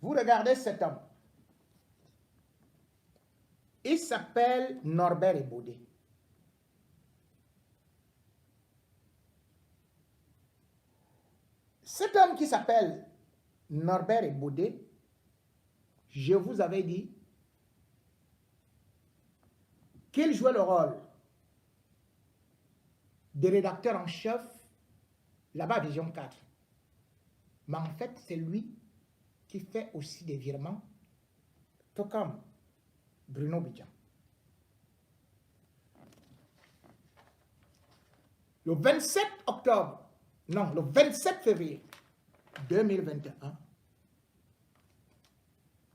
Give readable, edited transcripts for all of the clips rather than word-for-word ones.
Vous regardez cet homme. Il s'appelle Norbert Ebodé. Cet homme qui s'appelle Norbert Ebodé, je vous avais dit qu'il jouait le rôle de rédacteur en chef là-bas à Vision 4. Mais en fait, c'est lui qui fait aussi des virements, tout comme Bruno Bidjan. Le 27 octobre, non, le 27 février 2021,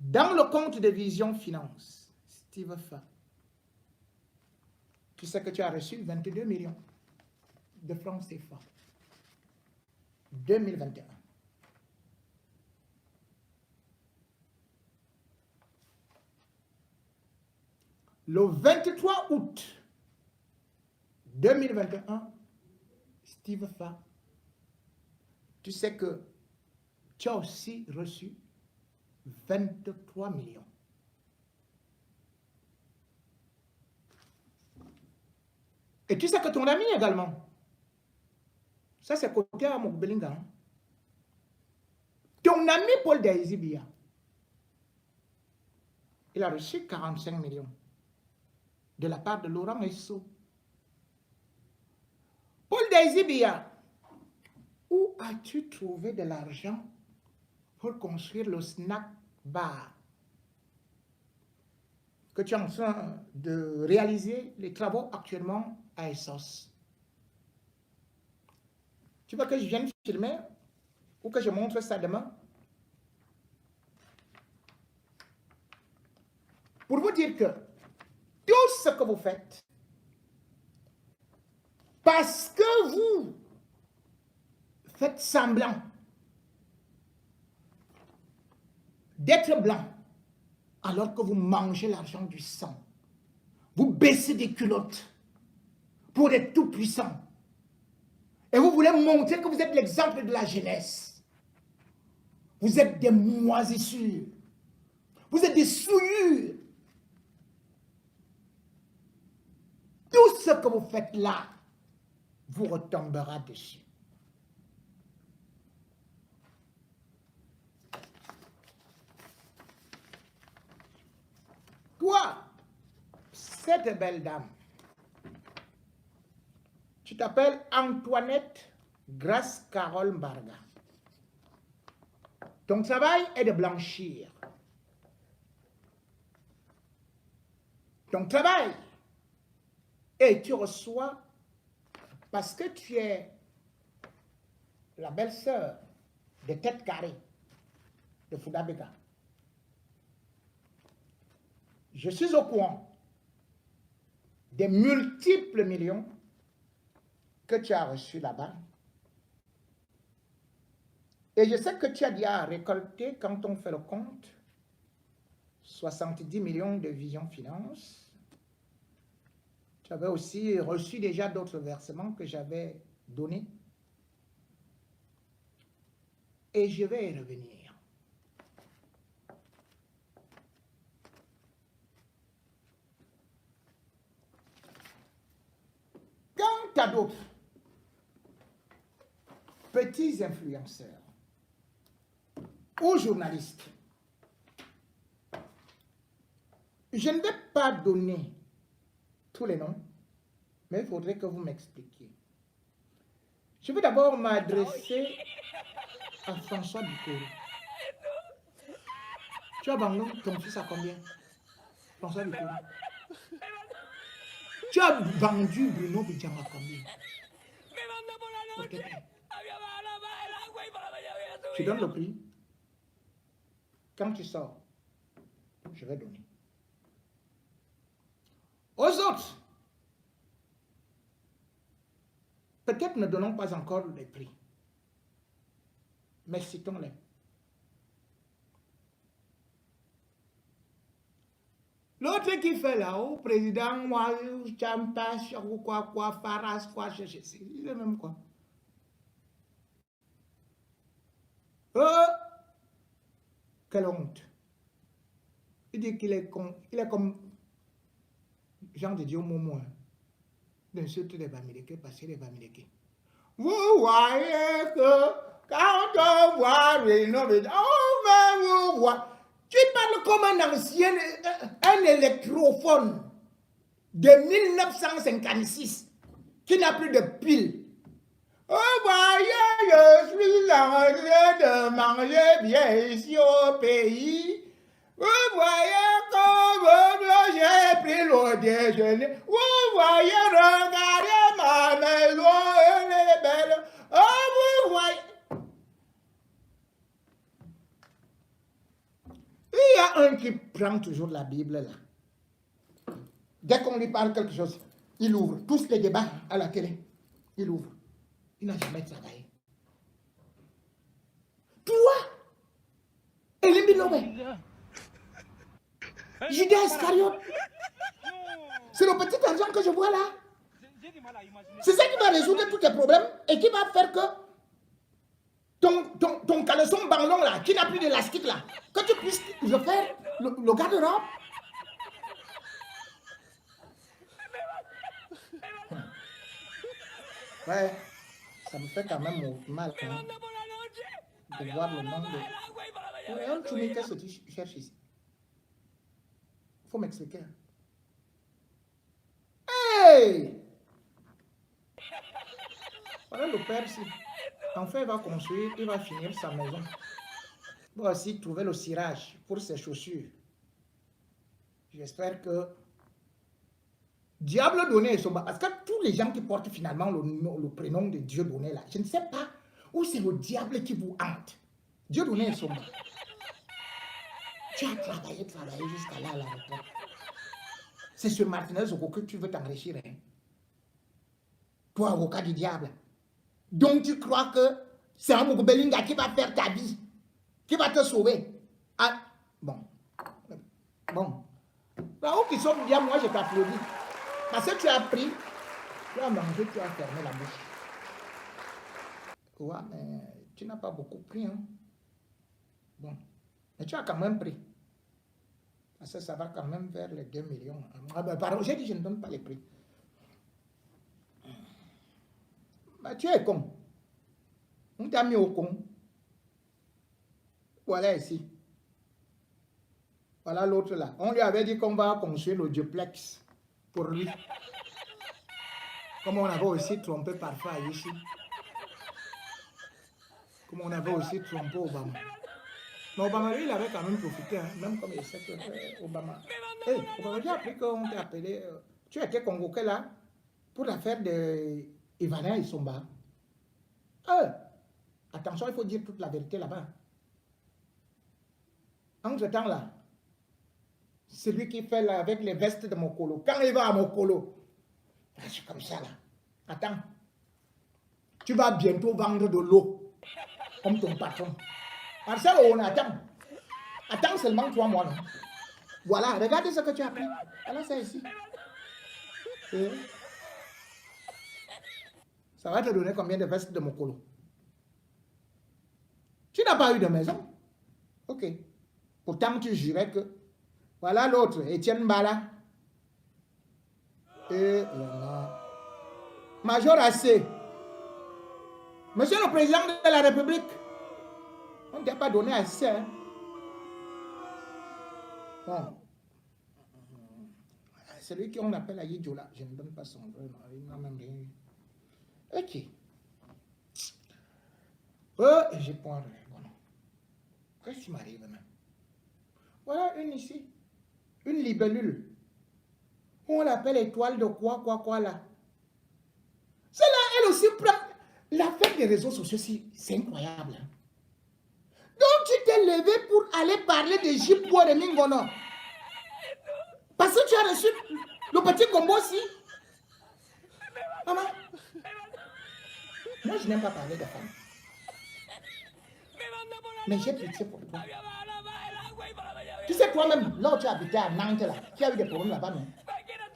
dans le compte de Vision Finance, Steve Fa, tu sais que tu as reçu 22 millions de francs CFA. 2021. Le 23 août 2021, Steve Fa, tu sais que tu as aussi reçu 23 millions. Et tu sais que ton ami également, ça c'est côté à Mokbelinga, ton ami Paul Daisybia, il a reçu 45 millions de la part de Laurent Esso. Paul Daisybia, où as-tu trouvé de l'argent pour construire le snack bar que tu es en train de réaliser les travaux actuellement à Essos? Tu veux que je vienne filmer ou que je montre ça demain? Pour vous dire que tout ce que vous faites, parce que vous faites semblant d'être blanc, alors que vous mangez l'argent du sang, vous baissez des culottes pour être tout puissant. Et vous voulez montrer que vous êtes l'exemple de la jeunesse. Vous êtes des moisissures. Vous êtes des souillures. Tout ce que vous faites là vous retombera dessus. Toi, cette belle dame, tu t'appelles Antoinette Grace Carole Mbarga. Ton travail est de blanchir. Ton travail, et tu reçois, parce que tu es la belle-sœur de Tête Carrée de Foudabeka. Je suis au courant des multiples millions que tu as reçus là-bas. Et je sais que tu as déjà récolté, quand on fait le compte, 70 millions de Vision Finance. Tu avais aussi reçu déjà d'autres versements que j'avais donnés. Et je vais y revenir. Quant à d'autres petits influenceurs ou journalistes, je ne vais pas donner tous les noms, mais il faudrait que vous m'expliquiez. Je vais d'abord m'adresser à François Bikoro. Tu as vendu ton fils à combien, François Bikoro? Tu as vendu Bruno Bidjan à combien? Je donne le prix. Quand tu sors, je vais donner. Aux autres, peut-être ne donnons pas encore les prix, mais citons-les. L'autre qui fait là-haut, président, moi, Champache, ou quoi, Faras, quoi, c'est le même quoi. Quelle honte. Il dit qu'il est con, il est comme Jean de Dieu Momo, d'insulter les Bamileke, passer les Bamileke. Vous voyez que quand on voit les noms, on va vous voir. Tu parles comme un ancien, un électrophone de 1956 qui n'a plus de pile. Vous voyez, je suis en train de manger bien ici au pays. Vous voyez comme j'ai pris le déjeuner. Vous voyez, regardez ma maison, elle est belle. Oh, vous voyez. Il y a un qui prend toujours la Bible là. Dès qu'on lui parle quelque chose, il ouvre. Tous les débats à la télé, il ouvre. Il n'a jamais travaillé. Toi, Eliminowé, Judas Iscariote, c'est le petit argent que je vois là. C'est ça qui va résoudre tous tes problèmes et qui va faire que ton caleçon ballon là, qui n'a plus d'élastique là, que tu puisses le faire, le garde-robe. Ouais, ça me fait quand même mal de voir le nom de... Qu'est-ce que tu cherches ici? Il faut m'expliquer. Hey! Voilà le père ici. Enfin, il va construire, il va finir sa maison. Il va aussi trouver le cirage pour ses chaussures. J'espère que Diable donné son bas. Parce que tous les gens qui portent finalement le prénom de Dieu donné là, je ne sais pas où c'est le diable qui vous hante. Dieu donné son bas. Tu as travaillé jusqu'à là, la retraite. C'est sur Martinez Zoko que tu veux t'enrichir. Hein? Toi, avocat du diable. Donc tu crois que c'est un Moukbelinga qui va faire ta vie, qui va te sauver. Ah, bon. Bon. Là-haut qui sont bien, moi je t'applaudis. Parce que tu as pris, tu as mangé, tu as fermé la bouche. Ouais, mais tu n'as pas beaucoup pris. Hein? Bon. Mais tu as quand même pris. Parce que ça va quand même vers les 2 millions. Ah ben, pardon, j'ai dit je ne donne pas les prix. Bah, tu es con. On t'a mis au con. Voilà ici. Voilà l'autre là. On lui avait dit qu'on va construire le duplex pour lui. Comme on avait aussi trompé parfois ici. Comme on avait aussi trompé Obama. Mais Obama, lui, il avait quand même profité. Hein, même comme il sait que Obama. Hey, Obama, j'ai appris qu'on t'a appelé. Tu étais convoqué là pour l'affaire de Ivana Isomba. Attention, il faut dire toute la vérité là-bas. Entre-temps là, celui qui fait là avec les vestes de Mokolo, quand il va à Mokolo, c'est comme ça là. Attends, tu vas bientôt vendre de l'eau comme ton patron. Parce que on attend. Attends seulement 3 mois. Non? Voilà, regardez ce que tu as pris. Voilà, c'est ici. Et ça va te donner combien de vestes de Mokolo? Tu n'as pas eu de maison. Ok. Pourtant, tu jurais que... Voilà l'autre, Étienne Bala. Et Major AC. Monsieur le Président de la République, on ne t'a pas donné assez. Hein? Bon. Celui qu'on appelle Ayidjola, je ne donne pas son nom. Il n'a même rien eu. Ok. J'ai point. Voilà. Qu'est-ce qui m'arrive maintenant? Voilà une ici. Une libellule. On l'appelle étoile de quoi là. C'est là, elle aussi prend. L'affaire des réseaux sociaux, c'est incroyable. Hein? Donc tu t'es levé pour aller parler de Jippo et Mingono. Parce que tu as reçu le petit combo aussi. Maman. Moi, je n'aime pas parler de femmes. Mais j'ai pitié pour toi. Tu sais, toi-même, là où tu habitais à Nantes, là, tu as eu des problèmes là-bas, non?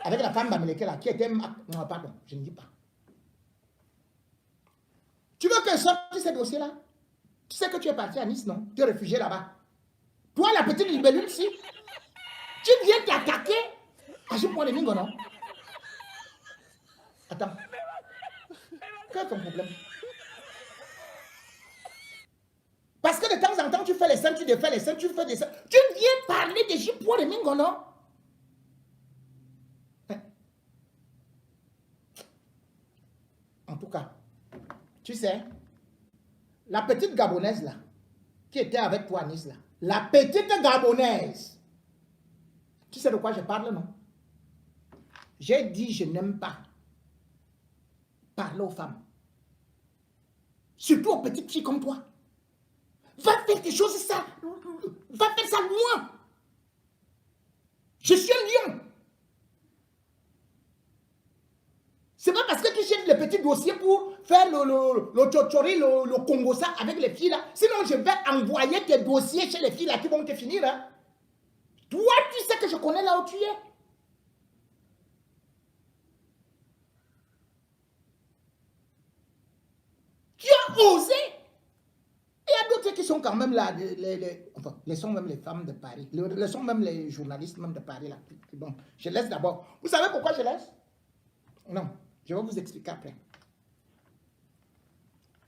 Avec la femme Bamileke, là, qui était... Non, pardon, je ne dis pas. Tu veux que je sorte ce dossier-là? Tu sais que tu es parti à Nice, non? Tu es réfugié là-bas. Toi, la petite libellule, ici, tu viens t'attaquer à ce point de mingo, non? Attends. Quel est ton problème? Parce que de temps en temps, tu fais les scènes, tu défais les scènes, tu fais des scènes. Tu viens parler de Jipoua de Mingo, non? En tout cas, tu sais, la petite Gabonaise là, qui était avec toi à Nice là, la petite Gabonaise, tu sais de quoi je parle, non? J'ai dit je n'aime pas parler aux femmes. Surtout aux petites filles comme toi. Va faire quelque chose, ça. Va faire ça moi. Je suis un lion. C'est pas parce que tu cherches le petit dossier pour faire le tchotchori, le Congo ça avec les filles là. Sinon, je vais envoyer tes dossiers chez les filles là qui vont te finir. Hein. Toi, tu sais que je connais là où tu es. Tu as osé. Il y a d'autres qui sont quand même là, enfin, laissons même les femmes de Paris, laissons même les journalistes même de Paris là. Bon, je laisse d'abord. Vous savez pourquoi je laisse? Non, je vais vous expliquer après.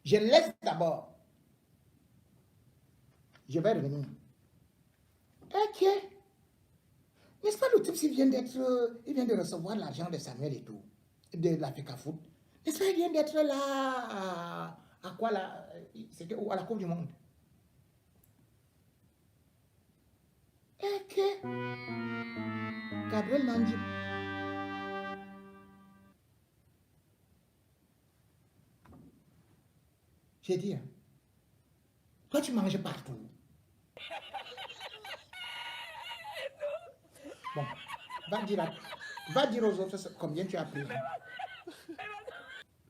Je laisse d'abord. Je vais revenir. Ok. N'est-ce pas le type il vient de recevoir l'argent de Samuel et tout, de l'Africa Foot. N'est-ce pas il vient d'être là à quoi là? C'était à la Coupe du Monde. Ok. Gabriel Nandi. J'ai dit, hein, toi tu manges partout. Bon, va dire aux autres combien tu as pris.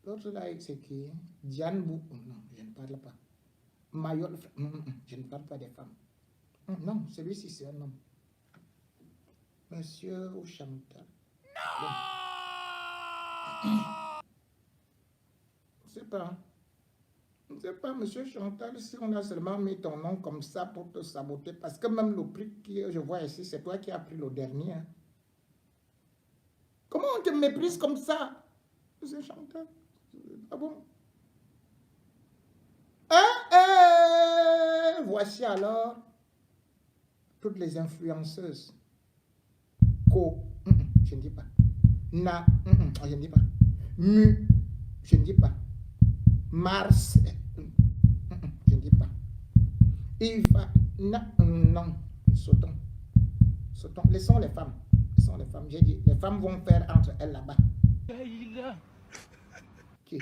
L'autre là, c'est qui? Diane Bou. Non, je ne parle pas. Mayol, je ne parle pas des femmes. Non, celui-ci c'est un homme. Monsieur ou Chantal. Bon. Je ne sais pas, monsieur Chantal, si on a seulement mis ton nom comme ça pour te saboter, parce que même le prix que je vois ici, c'est toi qui as pris le dernier. Hein. Comment on te méprise comme ça, monsieur Chantal? Ah bon? Voici alors toutes les influenceuses. Je ne dis pas. Je ne dis pas. Je ne dis pas. Mars, je ne dis pas. Non, sautons. Laissons les femmes. J'ai dit, les femmes vont faire entre elles là-bas. Qui?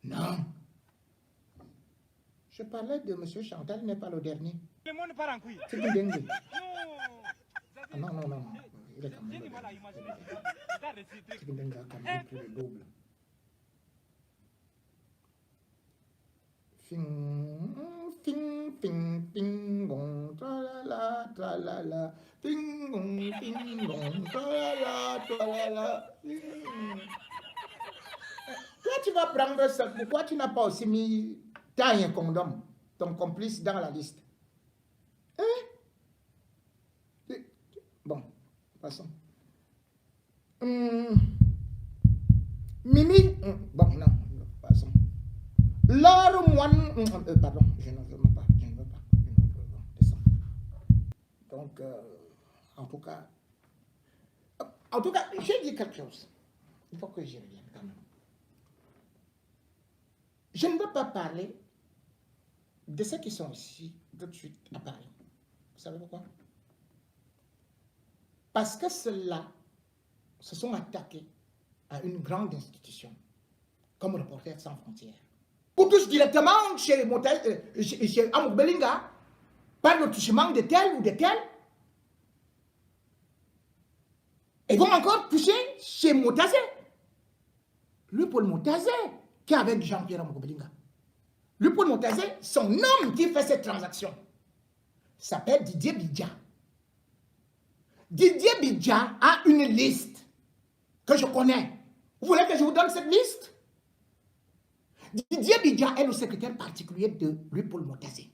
Non. Je parlais de monsieur Chantal, il n'est pas le dernier. Le monde part en couille. C'est du dingue. Non. Il est quand même le dernier. C'est du dingue, quand même plus le double. Ping, gong, tralala, tralala. Ping, gong, tralala, tralala. Toi, tu vas prendre ça. Pourquoi tu n'as pas aussi mis un condom, ton complice, dans la liste? Hein? Bon, passons. Mimi, bon, non, passons. Laure Moine, pardon, je ne veux pas, descends. Donc, en tout cas, j'ai dit quelque chose. Il faut que j'y revienne quand même. Je ne veux pas parler de ceux qui sont ici tout de suite à Paris. Vous savez pourquoi? Parce que ceux-là se sont attaqués à une grande institution, comme Reporters sans frontières. Ou touche directement chez Amour Belinga, par le touchement de tel ou de tel. Ils vont encore toucher chez Motazé. Lui, Paul Motazé, qui est avec Jean-Pierre Amour Belinga. Lui, Paul Motazé, son homme qui fait cette transaction, s'appelle Didier Bidja. Didier Bidja a une liste que je connais. Vous voulez que je vous donne cette liste? Didier Bidja est le secrétaire particulier de Louis-Paul Motazé.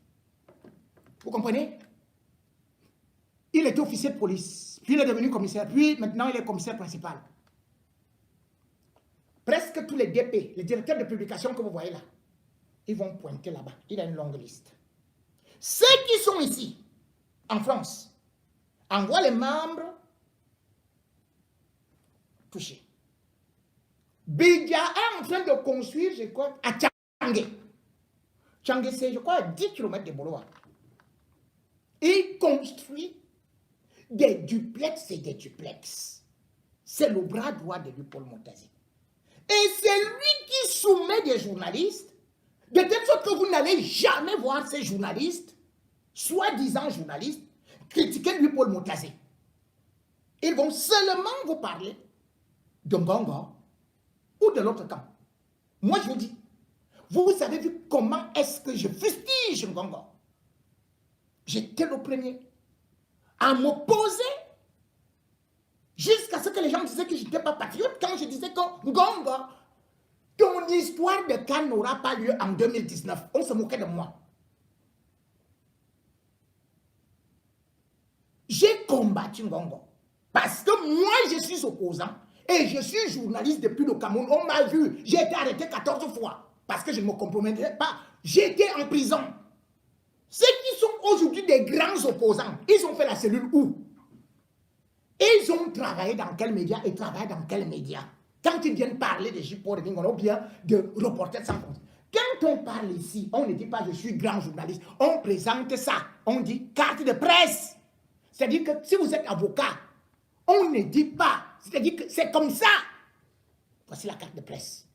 Vous comprenez? il était officier de police, puis il est devenu commissaire, puis maintenant il est commissaire principal. Presque tous les DP, les directeurs de publication que vous voyez là, ils vont pointer là-bas. Il a une longue liste. Ceux qui sont ici, en France, envoient les membres touchés. Bidja est en train de construire, je crois, à Tchangé. Tchangé, c'est, je crois, à 10 km de Boloa. Il construit des duplex et des duplex. C'est le bras droit de lui, Paul Moutazi. Et c'est lui qui soumet des journalistes, de telle sorte que vous n'allez jamais voir ces journalistes, soi-disant journalistes, critiquer lui, Paul Moutazi. Ils vont seulement vous parler de Ngongo ou de l'autre camp. Moi, je vous dis, vous avez vu comment est-ce que je fustige Ngongo. J'étais le premier à m'opposer jusqu'à ce que les gens disaient que je n'étais pas patriote quand je disais que Ngongo, ton histoire de Cannes n'aura pas lieu en 2019. On se moquait de moi. J'ai combattu Ngongo parce que moi, je suis opposant et je suis journaliste depuis le Cameroun. On m'a vu, j'ai été arrêté 14 fois parce que je ne me compromettais pas. J'étais en prison. Ceux qui sont aujourd'hui des grands opposants, ils ont fait la cellule où? Ils ont travaillé dans quel média et travaillé dans quel média? Quand ils viennent parler de Jipo, ou bien de Reporters sans frontières. Quand on parle ici, on ne dit pas je suis grand journaliste. On présente ça. On dit carte de presse. C'est-à-dire que si vous êtes avocat, on ne dit pas. C'est-à-dire que c'est comme ça. Voici la carte de presse.